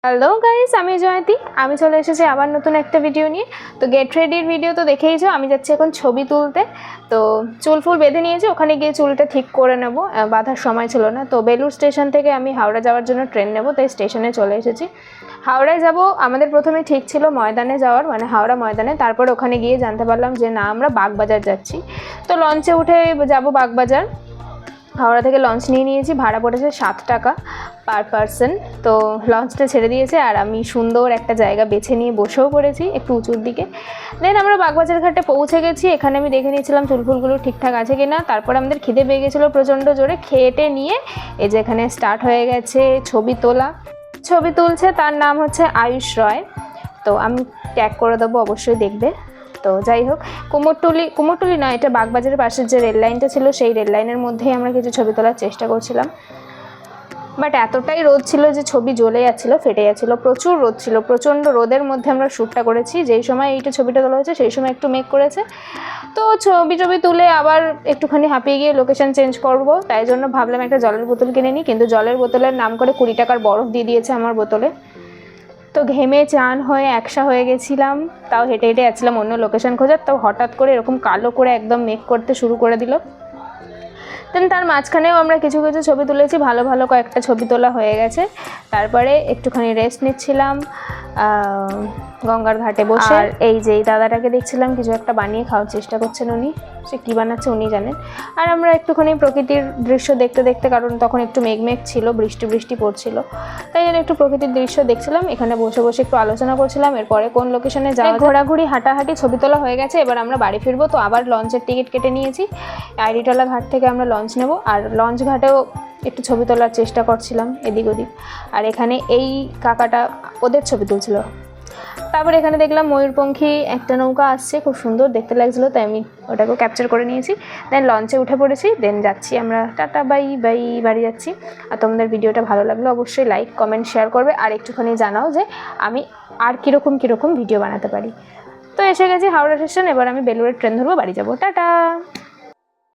Hello guys, আমি জয়ন্তী। আমি চলে এসেছি আবার নতুন একটা ভিডিও নিয়ে। তো গেট রেডির ভিডিও তো দেখেইছো। আমি যাচ্ছি এখন ছবি তুলতে। তো চুল ফুল বেঁধে নিয়েছি, ওখানে গিয়ে চুলটা ঠিক করে নেব। বাঁধার সময় ছিল না, তো বেলুড় স্টেশন থেকে আমি হাওড়া যাওয়ার জন্য ট্রেন নেব, তাই স্টেশনে চলে এসেছি। হাওড়ায় যাব, আমাদের প্রথমে ঠিক ছিল ময়দানে যাওয়ার, মানে হাওড়া ময়দানে। তারপর ওখানে গিয়ে জানতে পারলাম যে না, আমরা বাগবাজার যাচ্ছি। তো লঞ্চে উঠে যাব বাগবাজার। হাওড়া থেকে লঞ্চ নিয়ে নিয়েছি, ভাড়া পড়েছে 7 টাকা পার পারসন। তো লঞ্চটা ছেড়ে দিয়েছে আর আমি সুন্দর একটা জায়গা বেছে নিয়ে বসেও পড়েছি একটু উঁচুর দিকে। দেন আমরা বাগবাজার ঘাটে পৌঁছে গেছি। এখানে আমি দেখে নিয়েছিলাম চুলফুলগুলো ঠিকঠাক আছে কিনা। তারপর আমাদের খিদে পেয়ে গেছিলো প্রচণ্ড জোরে, খেয়েটে নিয়ে এই যে এখানে স্টার্ট হয়ে গেছে ছবি তোলা। ছবি তুলছে, তার নাম হচ্ছে আয়ুষ রয়। তো আমি ট্যাগ করে দেবো, অবশ্যই দেখবে। তো যাই হোক, কুমোরটুলি নয়, এটা বাগবাজারের পাশের যে রেল লাইনটা ছিল সেই রেল লাইনের মধ্যেই আমরা কিছু ছবি তোলার চেষ্টা করছিলাম। বাট এতটাই রোদ ছিল যে ছবি জ্বলে যাচ্ছিলো, ফেটে যাচ্ছিলো। প্রচুর রোদ ছিল, প্রচণ্ড রোদের মধ্যে আমরা শ্যুটটা করেছি। যেই সময় এইটা ছবিটা তোলা হয়েছে সেই সময় একটু মেঘ করেছে। তো ছবি তুলে আবার একটুখানি হাঁপিয়ে গিয়ে লোকেশন চেঞ্জ করব, তাই জন্য ভাবলাম একটা জলের বোতল কিনে নিই। কিন্তু জলের বোতলের নাম করে 20 টাকার বরফ দিয়ে দিয়েছে আমার বোতলে। তো ঘেমে চান হয়ে একসা হয়ে গেছিলাম, তাও হেঁটে হেঁটে যাচ্ছিলাম অন্য লোকেশন খোঁজার। তাও হঠাৎ করে এরকম কালো করে একদম মেক করতে শুরু করে দিল। দেন তার মাঝখানেও আমরা কিছু কিছু ছবি তুলেছি, ভালো ভালো কয়েকটা ছবি তোলা হয়ে গেছে। তারপরে একটুখানি রেস্ট নিচ্ছিলাম গঙ্গার ঘাটে বসে। আর এই যে দাদাটাকে দেখছিলাম, কিছু একটা বানিয়ে খাওয়ার চেষ্টা করছেন উনি। সে কী বানাচ্ছে উনি জানেন। আর আমরা একটুখানি প্রকৃতির দৃশ্য দেখতে দেখতে, কারণ তখন একটু মেঘ ছিল, বৃষ্টি পড়ছিল, তাই জন্য একটু প্রকৃতির দৃশ্য দেখছিলাম। এখানে বসে বসে একটু আলোচনা করছিলাম এরপরে কোন লোকেশনে যাওয়া। ঘোরাঘুরি হাঁটাহাঁটি ছবি তোলা হয়ে গেছে, এবার আমরা বাড়ি ফিরবো। তো আবার লঞ্চের টিকিট কেটে নিয়েছি। আইডিটলা ঘাট থেকে আমরা লঞ্চ নেব। আর লঞ্চ ঘাটেও একটু ছবি তোলার চেষ্টা করছিলাম এদিক ওদিক। আর এখানে এই কাকাটা ওদের ছবি তুলছিল। তারপর এখানে দেখলাম ময়ূরপঙ্খী একটা নৌকা আসছে, খুব সুন্দর দেখতে লাগছিলো, তাই আমি ওটাকেও ক্যাপচার করে নিয়েছি। দেন লঞ্চে উঠে পড়েছি, দেন যাচ্ছি আমরা। টাটা বাই বাই, বাড়ি যাচ্ছি। আর তোমাদের ভিডিওটা ভালো লাগলে অবশ্যই লাইক কমেন্ট শেয়ার করবে, আর একটুখানি জানাও যে আমি আর কীরকম ভিডিও বানাতে পারি। তো এসে গেছি হাওড়া স্টেশন, এবার আমি বেলুড়ের ট্রেন ধরবো, বাড়ি যাবো। টাটা।